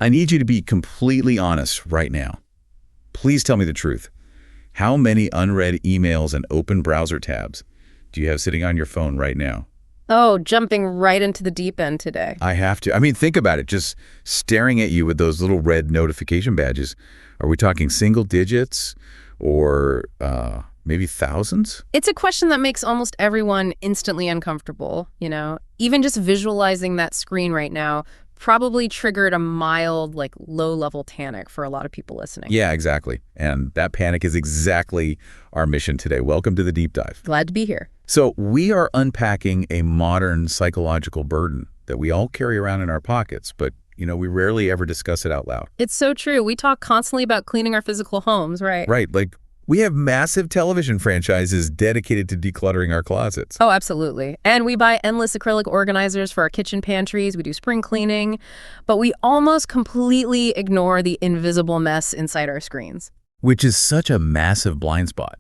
I need you to be completely honest right now. Please tell me the truth. How many unread emails and open browser tabs do you have sitting on your phone right now? Oh, jumping right into the deep end today. I have to. I mean, think about it. Just staring at you with those little red notification badges. Are we talking single digits or maybe thousands? It's a question that makes almost everyone instantly uncomfortable, you know? Even just visualizing that screen right now probably triggered a mild, like, low-level panic for a lot of people listening. Yeah, exactly. And that panic is exactly our mission today. Welcome to the Deep Dive. Glad to be here. So we are unpacking a modern psychological burden that we all carry around in our pockets, but we rarely ever discuss it out loud. It's so true. We talk constantly about cleaning our physical homes, right? Right. Like, we have massive television franchises dedicated to decluttering our closets. Oh, absolutely. And we buy endless acrylic organizers for our kitchen pantries. We do spring cleaning. But we almost completely ignore the invisible mess inside our screens. Which is such a massive blind spot,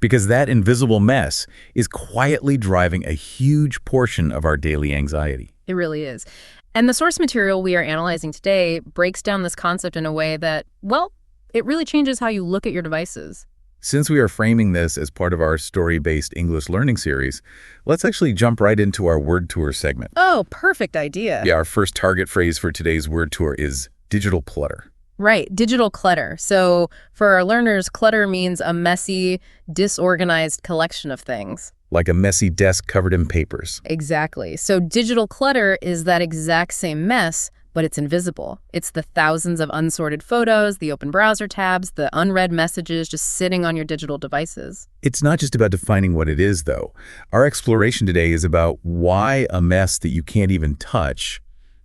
because that invisible mess is quietly driving a huge portion of our daily anxiety. It really is. And the source material we are analyzing today breaks down this concept in a way that, well, it really changes how you look at your devices. Since we are framing this as part of our story-based English learning series, let's actually jump right into our word tour segment. Oh, perfect idea. Yeah, our first target phrase for today's word tour is digital clutter. Right, digital clutter. So for our learners, clutter means a messy, disorganized collection of things. Like a messy desk covered in papers. Exactly. So digital clutter is that exact same mess, but it's invisible. It's the thousands of unsorted photos, the open browser tabs, the unread messages just sitting on your digital devices. It's not just about defining what it is, though. Our exploration today is about why a mess that you can't even touch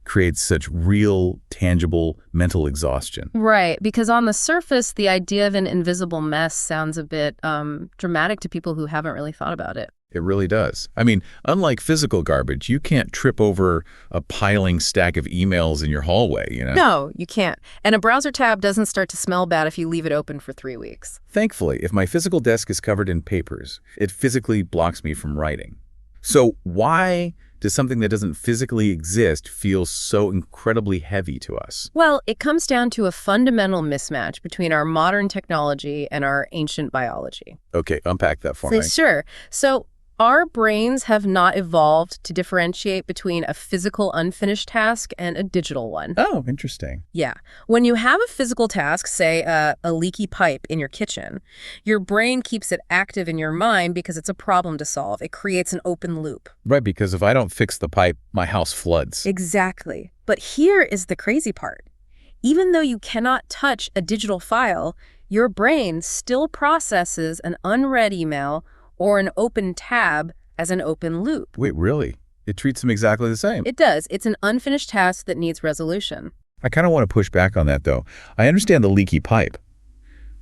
creates such real, tangible mental exhaustion. Right, because on the surface, the idea of an invisible mess sounds a bit dramatic to people who haven't really thought about it. It really does. I mean, unlike physical garbage, you can't trip over a piling stack of emails in your hallway, No, you can't. And a browser tab doesn't start to smell bad if you leave it open for 3 weeks. Thankfully, if my physical desk is covered in papers, it physically blocks me from writing. So why does something that doesn't physically exist feel so incredibly heavy to us? Well, it comes down to a fundamental mismatch between our modern technology and our ancient biology. Okay, unpack that for me. Sure. So our brains have not evolved to differentiate between a physical unfinished task and a digital one. Oh, interesting. Yeah. When you have a physical task, say a leaky pipe in your kitchen, your brain keeps it active in your mind because it's a problem to solve. It creates an open loop. Right, because if I don't fix the pipe, my house floods. Exactly. But here is the crazy part. Even though you cannot touch a digital file, your brain still processes an unread email or an open tab as an open loop. Wait, really? It treats them exactly the same? It does. It's an unfinished task that needs resolution. I kind of want to push back on that, though. I understand the leaky pipe,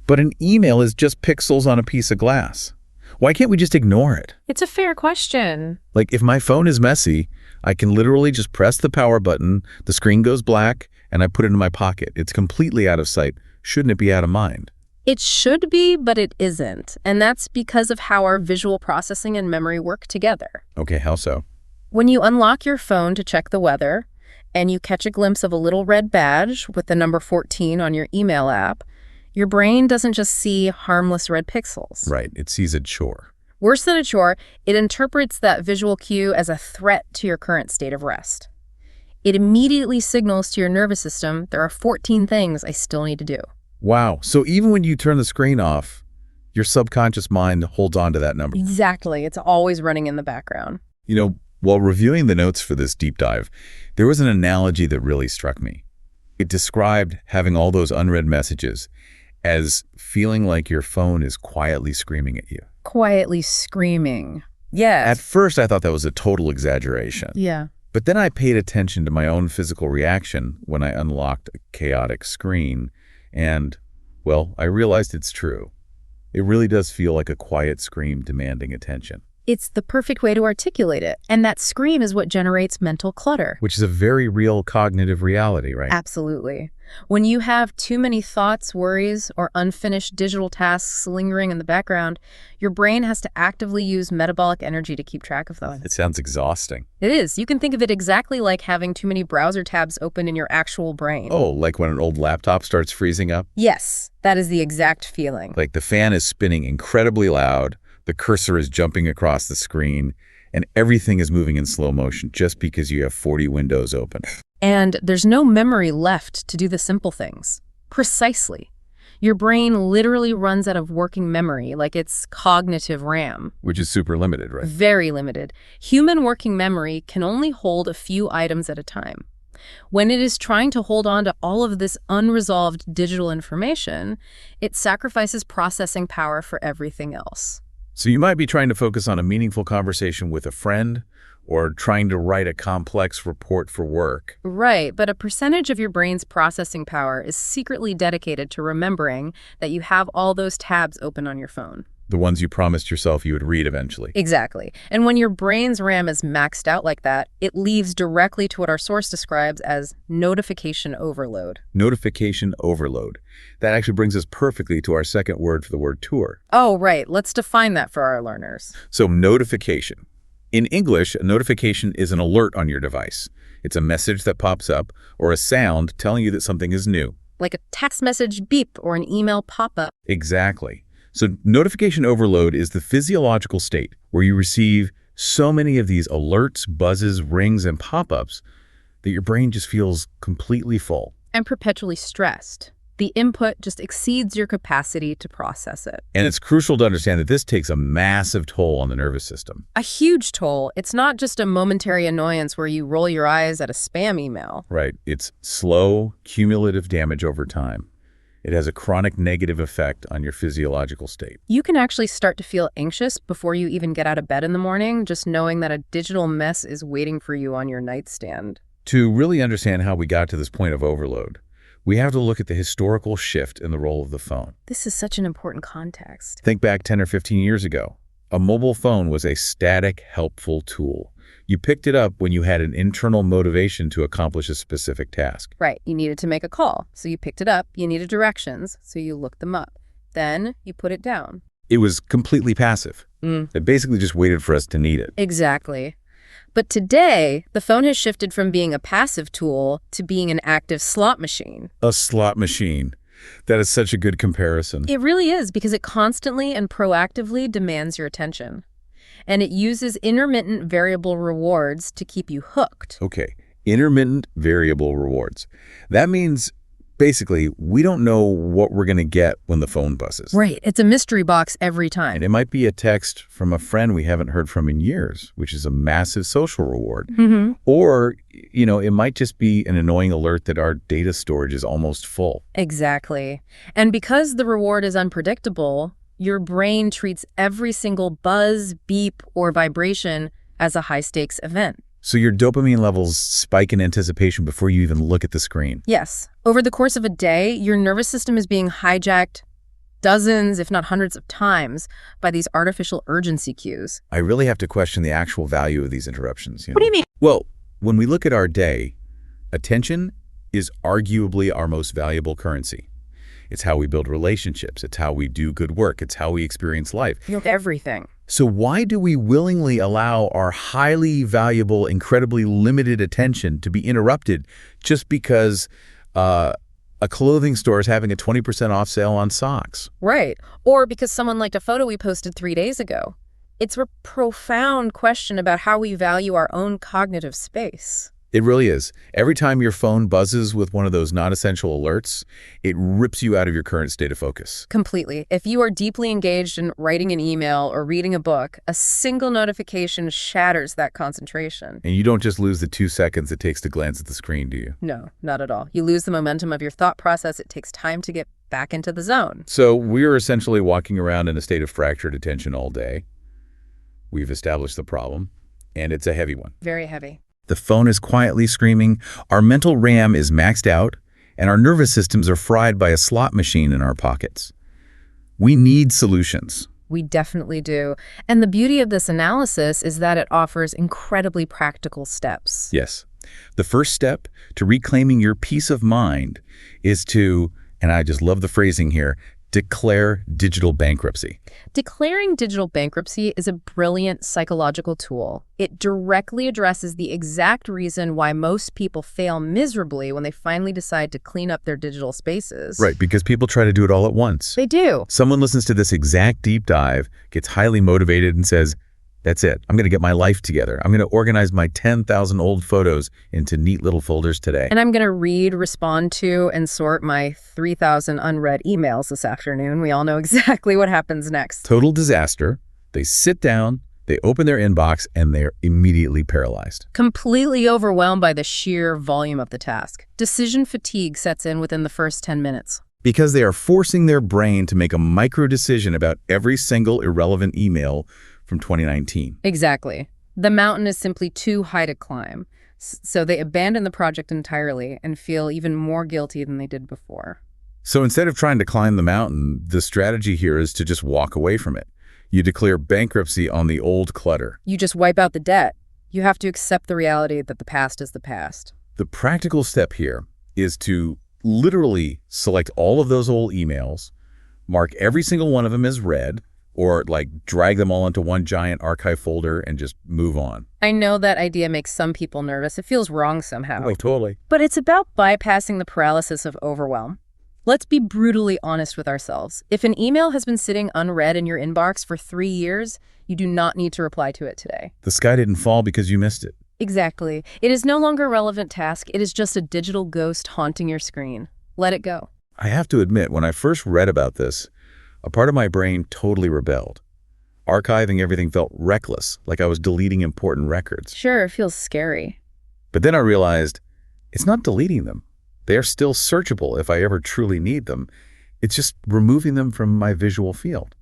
but an email is just pixels on a piece of glass. Why can't we just ignore it? It's a fair question. Like, if my phone is messy, I can literally just press the power button, the screen goes black, and I put it in my pocket. It's completely out of sight. Shouldn't it be out of mind? It should be, but it isn't. And that's because of how our visual processing and memory work together. Okay, how so? When you unlock your phone to check the weather, and you catch a glimpse of a little red badge with the number 14 on your email app, your brain doesn't just see harmless red pixels. Right, it sees a chore. Worse than a chore, it interprets that visual cue as a threat to your current state of rest. It immediately signals to your nervous system, there are 14 things I still need to do. Wow. So even when you turn the screen off, your subconscious mind holds on to that number. Exactly. It's always running in the background. While reviewing the notes for this deep dive, there was an analogy that really struck me. It described having all those unread messages as feeling like your phone is quietly screaming at you. Quietly screaming. Yes. At first, I thought that was a total exaggeration. Yeah. But then I paid attention to my own physical reaction when I unlocked a chaotic screen. And, well, I realized it's true. It really does feel like a quiet scream demanding attention. It's the perfect way to articulate it. And that screen is what generates mental clutter. Which is a very real cognitive reality, right? Absolutely. When you have too many thoughts, worries, or unfinished digital tasks lingering in the background, your brain has to actively use metabolic energy to keep track of them. It sounds exhausting. It is. You can think of it exactly like having too many browser tabs open in your actual brain. Oh, like when an old laptop starts freezing up? Yes, that is the exact feeling. Like the fan is spinning incredibly loud, the cursor is jumping across the screen, and everything is moving in slow motion just because you have 40 windows open. And there's no memory left to do the simple things. Precisely. Your brain literally runs out of working memory, like it's cognitive RAM. Which is super limited, right? Very limited. Human working memory can only hold a few items at a time. When it is trying to hold on to all of this unresolved digital information, it sacrifices processing power for everything else. So you might be trying to focus on a meaningful conversation with a friend or trying to write a complex report for work. Right, but a percentage of your brain's processing power is secretly dedicated to remembering that you have all those tabs open on your phone. The ones you promised yourself you would read eventually. Exactly. And when your brain's RAM is maxed out like that, it leads directly to what our source describes as notification overload. Notification overload. That actually brings us perfectly to our second word for the word tour. Oh, right. Let's define that for our learners. So notification. In English, a notification is an alert on your device. It's a message that pops up or a sound telling you that something is new. Like a text message beep or an email pop-up. Exactly. So notification overload is the physiological state where you receive so many of these alerts, buzzes, rings, and pop-ups that your brain just feels completely full. And perpetually stressed. The input just exceeds your capacity to process it. And it's crucial to understand that this takes a massive toll on the nervous system. A huge toll. It's not just a momentary annoyance where you roll your eyes at a spam email. Right. It's slow, cumulative damage over time. It has a chronic negative effect on your physiological state. You can actually start to feel anxious before you even get out of bed in the morning, just knowing that a digital mess is waiting for you on your nightstand. To really understand how we got to this point of overload, we have to look at the historical shift in the role of the phone. This is such an important context. Think back 10 or 15 years ago. A mobile phone was a static, helpful tool. You picked it up when you had an internal motivation to accomplish a specific task. Right. You needed to make a call, so you picked it up. You needed directions, so you looked them up. Then you put it down. It was completely passive. It basically just waited for us to need it. Exactly. But today, the phone has shifted from being a passive tool to being an active slot machine. A slot machine. That is such a good comparison. It really is, because it constantly and proactively demands your attention. And it uses intermittent variable rewards to keep you hooked. Okay, intermittent variable rewards. That means, basically, we don't know what we're going to get when the phone buzzes. Right. It's a mystery box every time. And it might be a text from a friend we haven't heard from in years, which is a massive social reward. Or, it might just be an annoying alert that our data storage is almost full. Exactly. And because the reward is unpredictable, your brain treats every single buzz, beep, or vibration as a high-stakes event. So your dopamine levels spike in anticipation before you even look at the screen. Yes. Over the course of a day, your nervous system is being hijacked dozens, if not hundreds of times by these artificial urgency cues. I really have to question the actual value of these interruptions. What do you mean? Well, when we look at our day, attention is arguably our most valuable currency. It's how we build relationships. It's how we do good work. It's how we experience life. Everything. So why do we willingly allow our highly valuable, incredibly limited attention to be interrupted just because a clothing store is having a 20% off sale on socks? Right. Or because someone liked a photo we posted 3 days ago. It's a profound question about how we value our own cognitive space. It really is. Every time your phone buzzes with one of those non-essential alerts, it rips you out of your current state of focus. Completely. If you are deeply engaged in writing an email or reading a book, a single notification shatters that concentration. And you don't just lose the 2 seconds it takes to glance at the screen, do you? No, not at all. You lose the momentum of your thought process. It takes time to get back into the zone. So we're essentially walking around in a state of fractured attention all day. We've established the problem, and it's a heavy one. Very heavy. The phone is quietly screaming, our mental RAM is maxed out, and our nervous systems are fried by a slot machine in our pockets. We need solutions. We definitely do. And the beauty of this analysis is that it offers incredibly practical steps. Yes. The first step to reclaiming your peace of mind is to, and I just love the phrasing here, declare digital bankruptcy. Declaring digital bankruptcy is a brilliant psychological tool. It directly addresses the exact reason why most people fail miserably when they finally decide to clean up their digital spaces. Right, because people try to do it all at once. They do. Someone listens to this exact deep dive, gets highly motivated and says, that's it. I'm going to get my life together. I'm going to organize my 10,000 old photos into neat little folders today. And I'm going to read, respond to, and sort my 3,000 unread emails this afternoon. We all know exactly what happens next. Total disaster. They sit down, they open their inbox, and they're immediately paralyzed. Completely overwhelmed by the sheer volume of the task. Decision fatigue sets in within the first 10 minutes. Because they are forcing their brain to make a micro decision about every single irrelevant email from 2019. Exactly. The mountain is simply too high to climb. So they abandon the project entirely and feel even more guilty than they did before. So instead of trying to climb the mountain, the strategy here is to just walk away from it. You declare bankruptcy on the old clutter. You just wipe out the debt. You have to accept the reality that the past is the past. The practical step here is to literally select all of those old emails, mark every single one of them as read, or like drag them all into one giant archive folder and just move on. I know that idea makes some people nervous. It feels wrong somehow. Oh, totally. But it's about bypassing the paralysis of overwhelm. Let's be brutally honest with ourselves. If an email has been sitting unread in your inbox for 3 years, you do not need to reply to it today. The sky didn't fall because you missed it. Exactly. It is no longer a relevant task. It is just a digital ghost haunting your screen. Let it go. I have to admit, when I first read about this, a part of my brain totally rebelled. Archiving everything felt reckless, like I was deleting important records. Sure, it feels scary. But then I realized it's not deleting them. They are still searchable if I ever truly need them. It's just removing them from my visual field.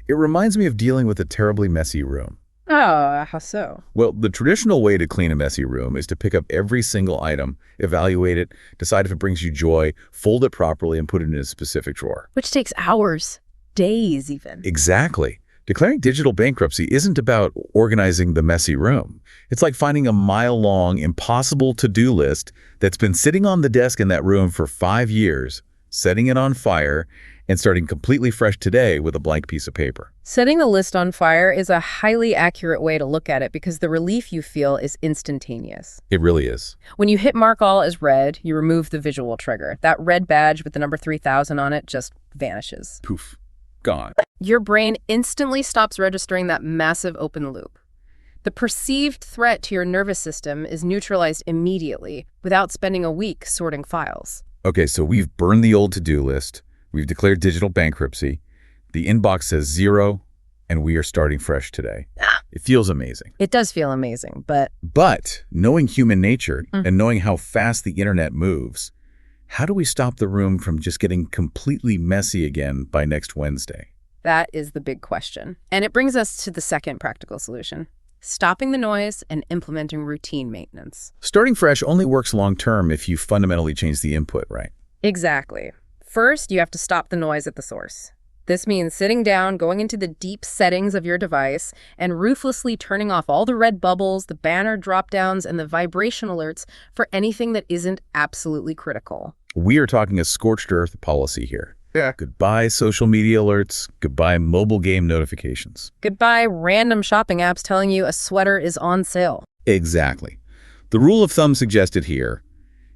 It reminds me of dealing with a terribly messy room. Oh, how so? Well, the traditional way to clean a messy room is to pick up every single item, evaluate it, decide if it brings you joy, fold it properly, and put it in a specific drawer. Which takes hours, days even. Exactly. Declaring digital bankruptcy isn't about organizing the messy room. It's like finding a mile-long, impossible to-do list that's been sitting on the desk in that room for 5 years, setting it on fire, and starting completely fresh today with a blank piece of paper. Setting the list on fire is a highly accurate way to look at it because the relief you feel is instantaneous. It really is. When you hit mark all as read, you remove the visual trigger. That red badge with the number 3000 on it just vanishes. Poof. Gone. Your brain instantly stops registering that massive open loop. The perceived threat to your nervous system is neutralized immediately without spending a week sorting files. Okay, so we've burned the old to-do list. We've declared digital bankruptcy. The inbox says 0, and we are starting fresh today. It feels amazing. It does feel amazing, but knowing human nature and knowing how fast the internet moves, how do we stop the room from just getting completely messy again by next Wednesday? that is the big question. And it brings us to the second practical solution: stopping the noise and implementing routine maintenance. Starting fresh only works long-term if you fundamentally change the input, right? Exactly. First, you have to stop the noise at the source. This means sitting down, going into the deep settings of your device, and ruthlessly turning off all the red bubbles, the banner drop-downs, and the vibration alerts for anything that isn't absolutely critical. We are talking a scorched earth policy here. Yeah. Goodbye social media alerts. Goodbye mobile game notifications. Goodbye random shopping apps telling you a sweater is on sale. Exactly. The rule of thumb suggested here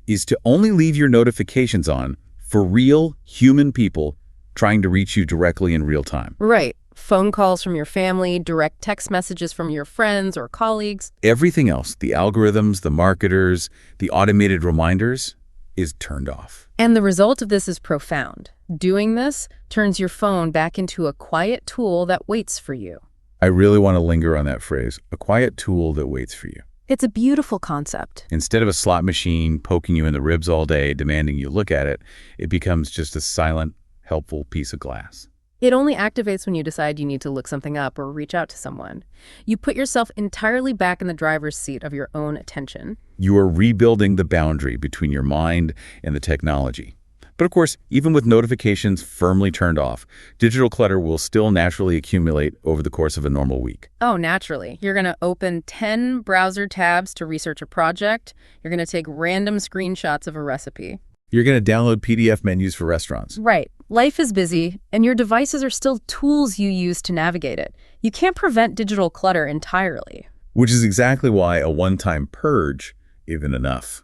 is to only leave your notifications on for real human people trying to reach you directly in real time. Right. Phone calls from your family, direct text messages from your friends or colleagues. Everything else, the algorithms, the marketers, the automated reminders, is turned off. And the result of this is profound. Doing this turns your phone back into a quiet tool that waits for you. I really want to linger on that phrase, a quiet tool that waits for you. It's a beautiful concept. Instead of a slot machine poking you in the ribs all day, demanding you look at it, it becomes just a silent, helpful piece of glass. It only activates when you decide you need to look something up or reach out to someone. You put yourself entirely back in the driver's seat of your own attention. You are rebuilding the boundary between your mind and the technology. But of course, even with notifications firmly turned off, digital clutter will still naturally accumulate over the course of a normal week. Oh, naturally. You're going to open 10 browser tabs to research a project. You're going to take random screenshots of a recipe. You're going to download PDF menus for restaurants. Right. Life is busy, and your devices are still tools you use to navigate it. You can't prevent digital clutter entirely. Which is exactly why a one-time purge isn't enough.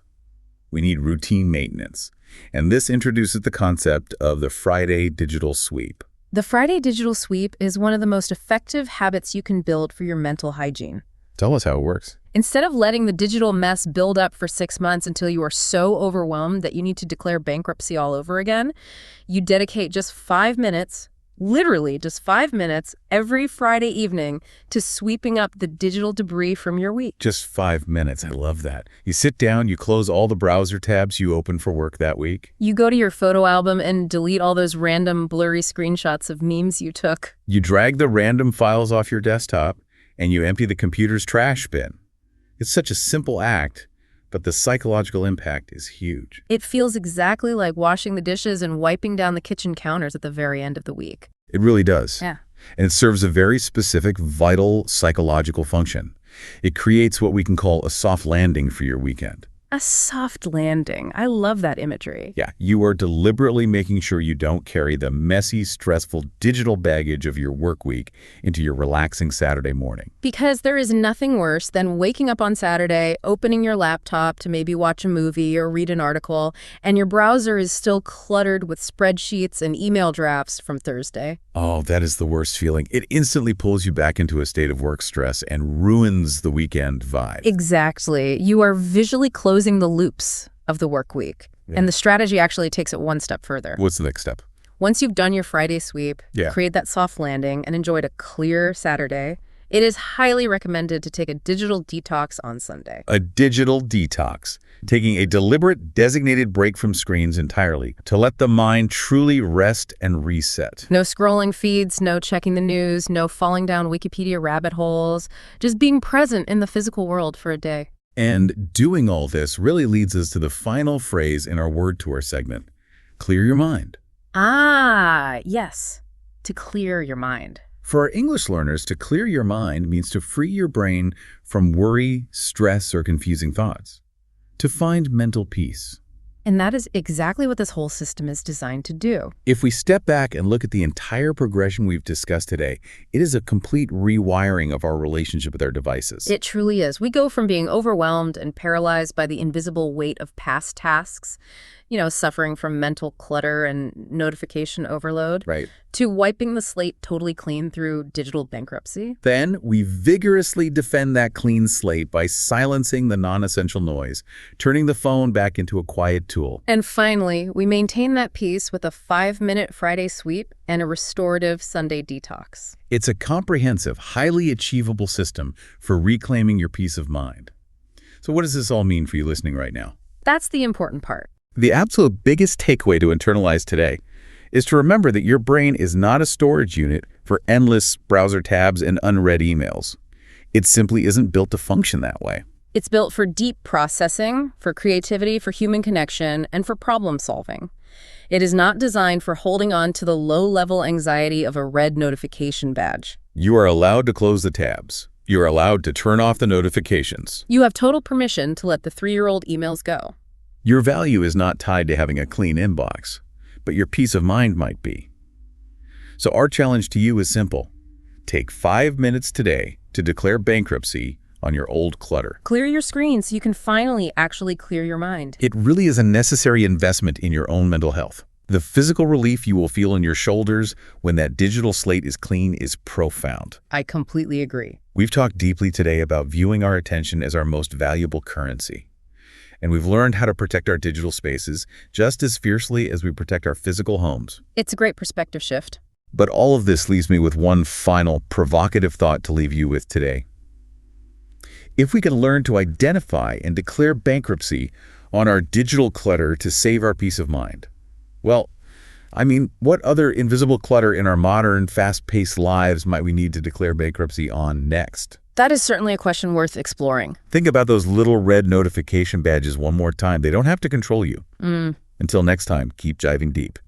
We need routine maintenance. And this introduces the concept of the Friday digital sweep. The Friday digital sweep is one of the most effective habits you can build for your mental hygiene. Tell us how it works. Instead of letting the digital mess build up for 6 months until you are so overwhelmed that you need to declare bankruptcy all over again, you dedicate just 5 minutes, literally just 5 minutes, every Friday evening to sweeping up the digital debris from your week. Just 5 minutes. I love that. You sit down, you close all the browser tabs you opened for work that week. You go to your photo album and delete all those random blurry screenshots of memes you took. You drag the random files off your desktop, and you empty the computer's trash bin. It's such a simple act, but the psychological impact is huge. It feels exactly like washing the dishes and wiping down the kitchen counters at the very end of the week. It really does. Yeah. And it serves a very specific, vital psychological function. It creates what we can call a soft landing for your weekend. A soft landing. I love that imagery. Yeah, you are deliberately making sure you don't carry the messy, stressful digital baggage of your work week into your relaxing Saturday morning. Because there is nothing worse than waking up on Saturday, opening your laptop to maybe watch a movie or read an article, and your browser is still cluttered with spreadsheets and email drafts from Thursday. Oh, that is the worst feeling. It instantly pulls you back into a state of work stress and ruins the weekend vibe. Exactly. You are visually closing the loops of the work week. Yeah. And the strategy actually takes it one step further. What's the next step? Once you've done your Friday sweep, Yeah. create that soft landing, and enjoyed a clear Saturday, it is highly recommended to take a digital detox on Sunday. A digital detox, taking a deliberate, designated break from screens entirely to let the mind truly rest and reset. No scrolling feeds, no checking the news, no falling down Wikipedia rabbit holes, just being present in the physical world for a day. And doing all this really leads us to the final phrase in our word tour segment, clear your mind. Ah, yes, to clear your mind. For our English learners, to clear your mind means to free your brain from worry, stress, or confusing thoughts, to find mental peace. And that is exactly what this whole system is designed to do. If we step back and look at the entire progression we've discussed today, it is a complete rewiring of our relationship with our devices. It truly is. We go from being overwhelmed and paralyzed by the invisible weight of past tasks, suffering from mental clutter and notification overload, Right. to wiping the slate totally clean through digital bankruptcy. Then we vigorously defend that clean slate by silencing the non-essential noise, turning the phone back into a quiet tool. And finally, we maintain that peace with a 5-minute Friday sweep and a restorative Sunday detox. It's a comprehensive, highly achievable system for reclaiming your peace of mind. So what does this all mean for you listening right now? That's the important part. The absolute biggest takeaway to internalize today is to remember that your brain is not a storage unit for endless browser tabs and unread emails. It simply isn't built to function that way. It's built for deep processing, for creativity, for human connection, and for problem solving. It is not designed for holding on to the low-level anxiety of a red notification badge. You are allowed to close the tabs. You are allowed to turn off the notifications. You have total permission to let the 3-year-old emails go. Your value is not tied to having a clean inbox, but your peace of mind might be. So our challenge to you is simple. Take 5 minutes today to declare bankruptcy on your old clutter. Clear your screen so you can finally actually clear your mind. It really is a necessary investment in your own mental health. The physical relief you will feel in your shoulders when that digital slate is clean is profound. I completely agree. We've talked deeply today about viewing our attention as our most valuable currency. And we've learned how to protect our digital spaces just as fiercely as we protect our physical homes. It's a great perspective shift. But all of this leaves me with one final provocative thought to leave you with today. If we can learn to identify and declare bankruptcy on our digital clutter to save our peace of mind, well, what other invisible clutter in our modern, fast-paced lives might we need to declare bankruptcy on next? That is certainly a question worth exploring. Think about those little red notification badges one more time. They don't have to control you. Until next time, keep jiving deep.